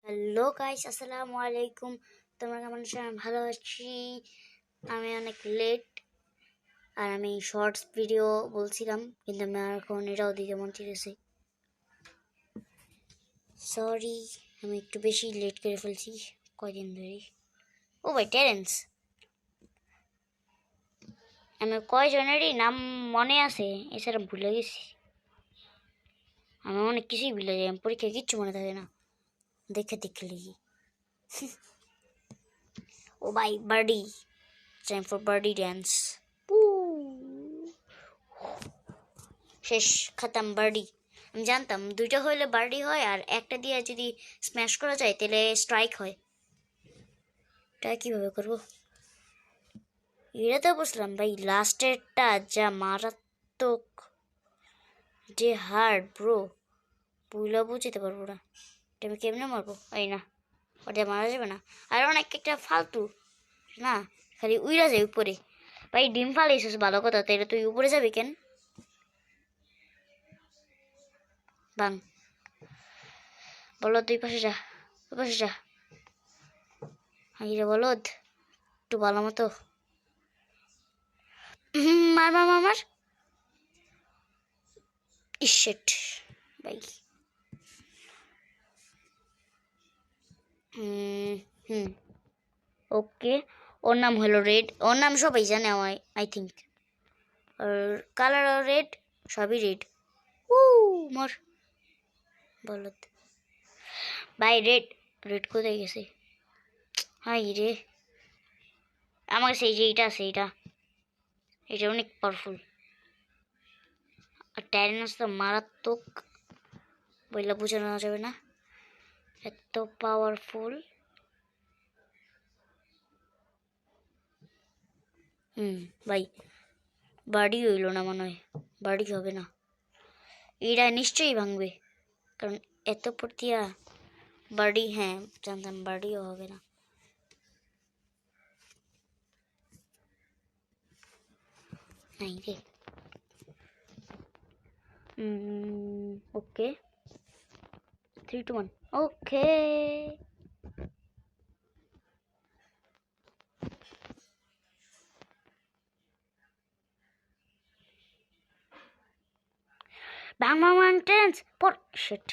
Hello guys, আসসালামু আলাইকুম। তোমরা কেমন আছো? আমি ভালো আছি। আমি অনেক লেট আর আমি শর্টস ভিডিও বলছিলাম, কিন্তু আমি এখন এটাও দিতে মন চেয়েছি। সরি, আমি একটু বেশি লেট করে ফেলছি কয়দিন ধরে। ও ভাই, টেরেন্স, আমি কয়জনেরই নাম মনে আছে, এছাড়া ভুলে গেছি। আমি অনেক কিছুই ভুলে যাই, আমি পরীক্ষায় কিচ্ছু মনে থাকে না, দেখে লিখি। ও ভাই, birdie, time for birdie dance. শেষ, খতম, বার্ডি। আমি জানতাম দুইটা হইলে বার্ডি হয়, আর একটা দিয়ে যদি স্ম্যাশ করা যায় তাহলে স্ট্রাইক হয়। এটা কিভাবে করব? এটা তো বুঝলাম ভাই, লাস্টেরটা যা মারাত্মক, যে হার্ড ব্রো, বুঝলেও বুঝতে পারবো না এটা আমি কেমনে মারবো। এই না, ওটা মারা যাবে না। আর অনেক একটা ফালতু না, খালি উইরা যায় উপরে। ভাই ডিম ফালাইছিস ভালো কথা, তাইলে তুই উপরে যাবি কেন? বাং, বলো তুই পাশে যা, তুই পাশে যা। হাই রে বলদ, একটু ভালো মতো মার মার মার মার। ইশেট ভাই। হুম, ওকে। ওর নাম হলো রেড, ওর নাম সবাই জানে আমার, আই থিঙ্ক। আর কালারও রেড, সবই রেড। উ মর বলদ ভাই। রেড, রেড কোথায় গেছে? হাই রে, আমার কাছে এই যে এইটা আছে, এটা অনেক পাওয়ারফুল। আর টাইরানোস তো মারাত্মক, বইলা বোঝানো যাবে না, এত পাওয়ারফুল। ভাই, বাড়ি হইল না মনে হয়, বাড়ি হবে না, এরা নিশ্চয়ই ভাঙবে, কারণ এত পড়তিয়া বাড়ি। হ্যাঁ জানতাম, বাড়িও হবে না। নাই রে। ওকে, 3 2 1, ওকে। বাং বাং বাং, টেন্স পড়। শিট,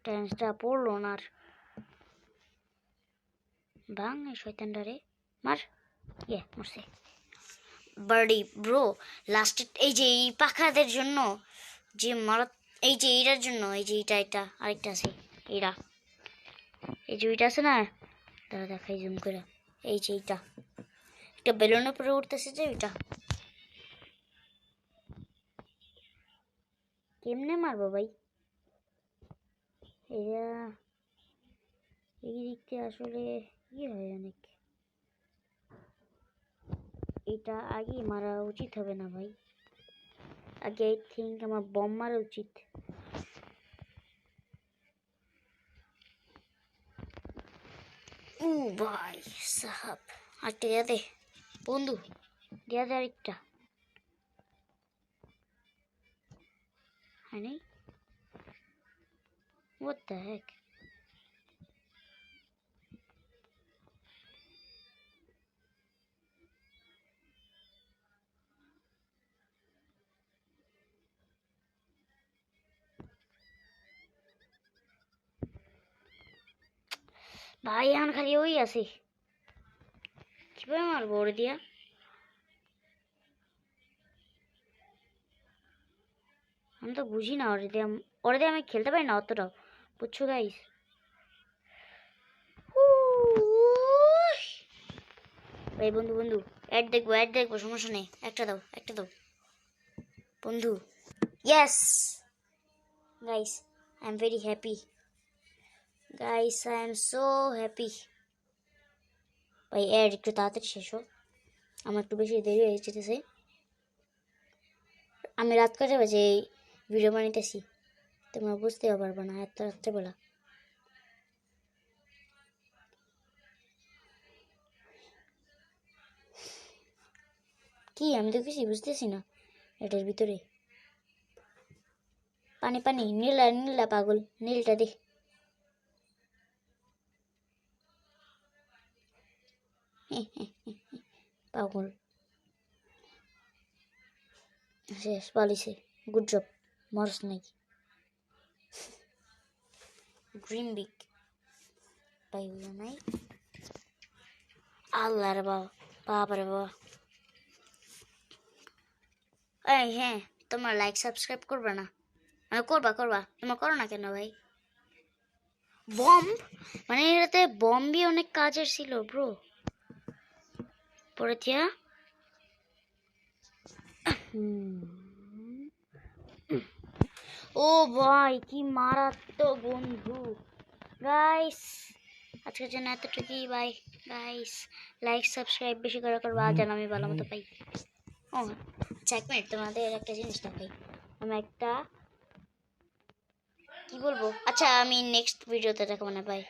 টেন্সটা পড়লো না আর। বাং, এই শয়তানটা রে মার। মরছে। বার্ডি ব্রো, লাস্টে এই যে এই পাখাদের জন্য যে মারা, এই যে এইটার জন্য, এই যে এটা আরেকটা আছে, এরা এই যে ওইটা আছে না, দাঁড়া দেখাই জুম করে। এই যে এইটা একটা বেলুনের উপরে উঠতেছে, যে ওইটা কেমনে মারবো ভাই? এরা এই দিকতে আসলে হয় অনেক, এটা আগে মারা উচিত হবে না ভাই, আগে আই থিঙ্ক আমার বম মারা উচিত। ও ভাই সাহাব, আরেকটা দেয়া দে বন্ধু, দেয়া দে আরেকটা। হয় নাই? What the heck? ভাই এখন খালি ওই আছে, কিভাবে মারবো ওরে দিয়া? আমি তো বুঝি না, ওরে দিয়ে আমি খেলতে পারি না অতটাও, বুঝছো গাইস? ভাই বন্ধু বন্ধু, অ্যাড দেখবো, সমস্যা নেই, একটা দাও বন্ধু। Yes guys, I am very happy, guys I am so happy. ভাই অ্যাড একটু তাড়াতাড়ি শেষ হোক, আমার একটু বেশি দেরি হয়ে যেতেছে। আমি রাত কটা বাজে এই ভিডিও বানাইতেছি, তোমরা বুঝতেও পারবে না, এত রাত্রেবেলা। কি আমি তো কিছুই বুঝতেছি না এটার ভিতরে। পানি নীলা পাগল, নীলটা দে। পাগল শেষ পালিছে গুড জব মরস নাই ড্রিম বিগ পাই নাই আল্লাহ রে বাবা বাবারে বাবা এই হ্যাঁ তোমরা লাইক সাবস্ক্রাইব করবে না করবা তোমরা করো না কেন ভাই বম্ব মানে এটাতে বম্বই অনেক কাজের ছিল ব্রো পরে থিয়া ও ভাই কি মারাত্মক বন্ধু গাইস আজকের জন্য এতটুকুই বাই গাইস লাইক সাবস্ক্রাইব বেশি করে করবা যেন আমি ভালো মতো পাই ও আচ্ছা এক মিনিট তোমাদের একটা জিনিস দেখাই আমি একটা কি বলবো আচ্ছা আমি নেক্সট ভিডিওতে দেখাবো না বাই